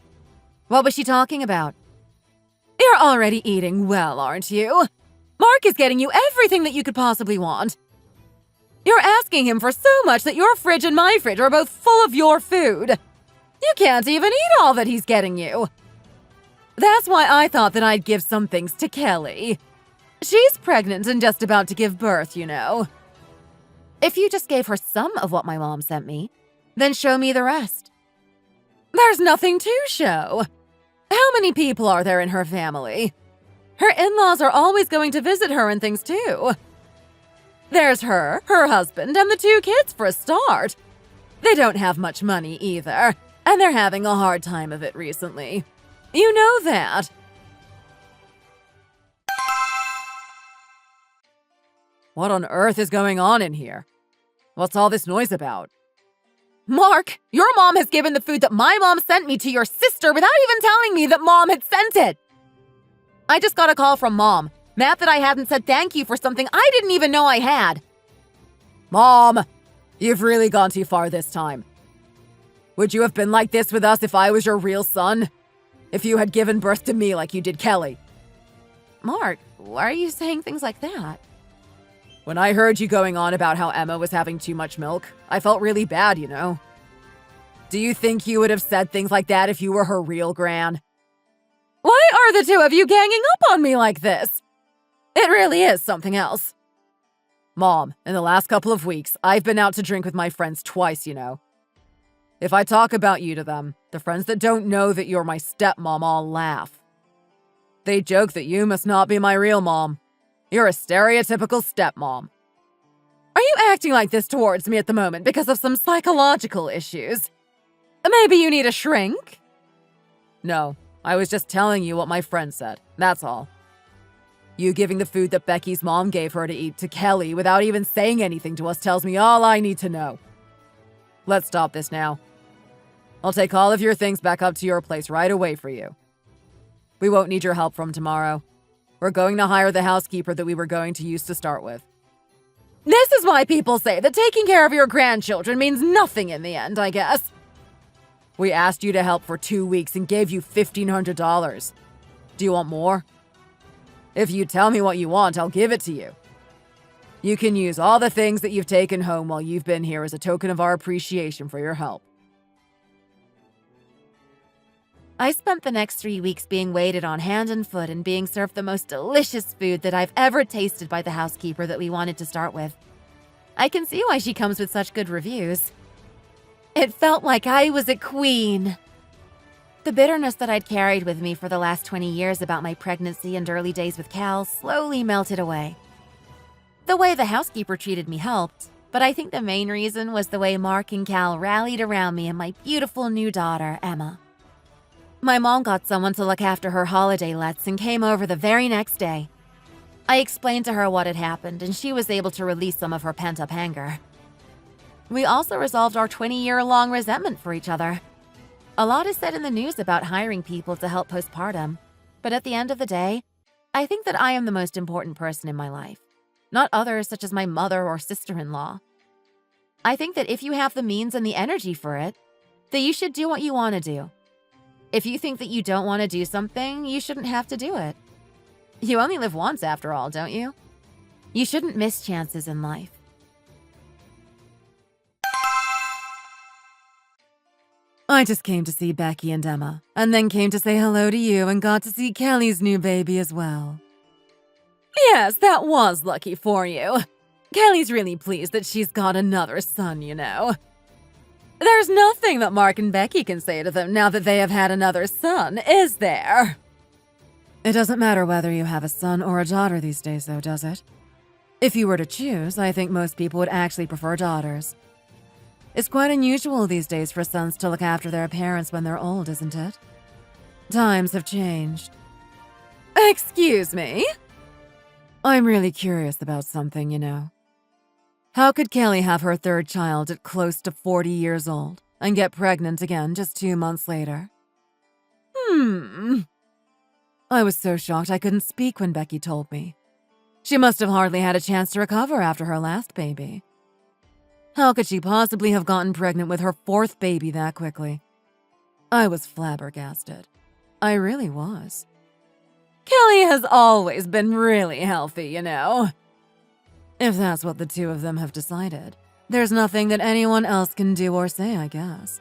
What was she talking about? You're already eating well, aren't you? Mark is getting you everything that you could possibly want. You're asking him for so much that your fridge and my fridge are both full of your food. You can't even eat all that he's getting you. That's why I thought that I'd give some things to Kelly. She's pregnant and just about to give birth, you know. If you just gave her some of what my mom sent me, then show me the rest. There's nothing to show. How many people are there in her family? Her in-laws are always going to visit her and things too. There's her husband, and the 2 kids for a start. They don't have much money either, and they're having a hard time of it recently. You know that. What on earth is going on in here? What's all this noise about? Mark, your mom has given the food that my mom sent me to your sister without even telling me that mom had sent it. I just got a call from mom, mad that I hadn't said thank you for something I didn't even know I had. Mom, you've really gone too far this time. Would you have been like this with us if I was your real son? If you had given birth to me like you did Kelly? Mark, why are you saying things like that? When I heard you going on about how Emma was having too much milk, I felt really bad, you know. Do you think you would have said things like that if you were her real gran? Why are the 2 of you ganging up on me like this? It really is something else. Mom, in the last couple of weeks, I've been out to drink with my friends twice, you know. If I talk about you to them, the friends that don't know that you're my stepmom all laugh. They joke that you must not be my real mom. You're a stereotypical stepmom. Are you acting like this towards me at the moment because of some psychological issues? Maybe you need a shrink? No, I was just telling you what my friend said, that's all. You giving the food that Becky's mom gave her to eat to Kelly without even saying anything to us tells me all I need to know. Let's stop this now. I'll take all of your things back up to your place right away for you. We won't need your help from tomorrow. We're going to hire the housekeeper that we were going to use to start with. This is why people say that taking care of your grandchildren means nothing in the end, I guess. We asked you to help for 2 weeks and gave you $1,500. Do you want more? If you tell me what you want, I'll give it to you. You can use all the things that you've taken home while you've been here as a token of our appreciation for your help. I spent the next 3 weeks being waited on hand and foot and being served the most delicious food that I've ever tasted by the housekeeper that we wanted to start with. I can see why she comes with such good reviews. It felt like I was a queen. The bitterness that I'd carried with me for the last 20 years about my pregnancy and early days with Cal slowly melted away. The way the housekeeper treated me helped, but I think the main reason was the way Mark and Cal rallied around me and my beautiful new daughter, Emma. My mom got someone to look after her holiday lets and came over the very next day. I explained to her what had happened, and she was able to release some of her pent-up anger. We also resolved our 20-year-long resentment for each other. A lot is said in the news about hiring people to help postpartum, but at the end of the day, I think that I am the most important person in my life, not others such as my mother or sister-in-law. I think that if you have the means and the energy for it, that you should do what you want to do. If you think that you don't want to do something, you shouldn't have to do it. You only live once after all, don't you? You shouldn't miss chances in life. I just came to see Becky and Emma, and then came to say hello to you and got to see Kelly's new baby as well. Yes, that was lucky for you. Kelly's really pleased that she's got another son, you know. There's nothing that Mark and Becky can say to them now that they have had another son, is there? It doesn't matter whether you have a son or a daughter these days, though, does it? If you were to choose, I think most people would actually prefer daughters. It's quite unusual these days for sons to look after their parents when they're old, isn't it? Times have changed. Excuse me? I'm really curious about something, you know. How could Kelly have her third child at close to 40 years old and get pregnant again just 2 months later? I was so shocked I couldn't speak when Becky told me. She must have hardly had a chance to recover after her last baby. How could she possibly have gotten pregnant with her 4th baby that quickly? I was flabbergasted. I really was. Kelly has always been really healthy, you know. If that's what the 2 of them have decided, there's nothing that anyone else can do or say, I guess.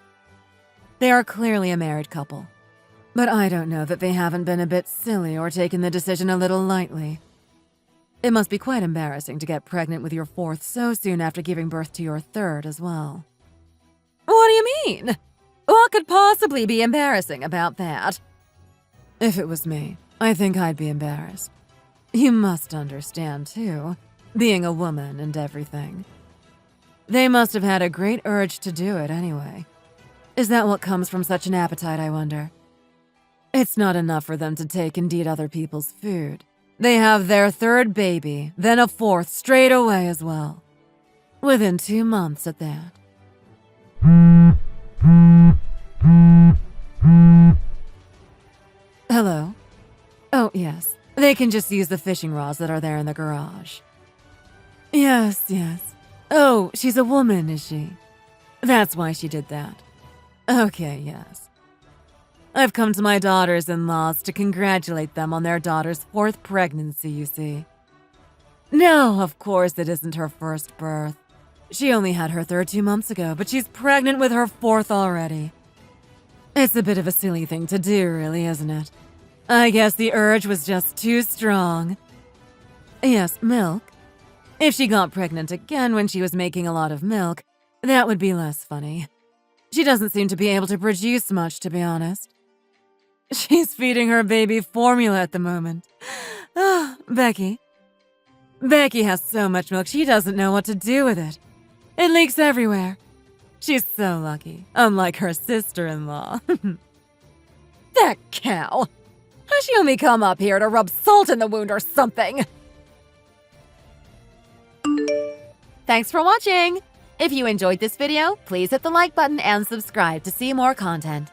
They are clearly a married couple, but I don't know that they haven't been a bit silly or taken the decision a little lightly. It must be quite embarrassing to get pregnant with your 4th so soon after giving birth to your 3rd as well. What do you mean? What could possibly be embarrassing about that? If it was me, I think I'd be embarrassed. You must understand, too, being a woman and everything. They must have had a great urge to do it anyway. Is that what comes from such an appetite, I wonder? It's not enough for them to take and eat other people's food. They have their third baby, then a fourth straight away as well. Within 2 months at that. Hello? Oh, yes. They can just use the fishing rods that are there in the garage. Yes, yes. Oh, she's a woman, is she? That's why she did that. Okay, yes. I've come to my daughters-in-laws to congratulate them on their daughter's 4th pregnancy, you see. No, of course it isn't her first birth. She only had her 3rd 2 months ago, but she's pregnant with her 4th already. It's a bit of a silly thing to do, really, isn't it? I guess the urge was just too strong. Yes, milk. If she got pregnant again when she was making a lot of milk, that would be less funny. She doesn't seem to be able to produce much, to be honest. She's feeding her baby formula at the moment. Ah, Becky. Becky has so much milk, she doesn't know what to do with it. It leaks everywhere. She's so lucky, unlike her sister-in-law. That cow! She only come up here to rub salt in the wound or something! Thanks for watching! If you enjoyed this video, please hit the like button and subscribe to see more content.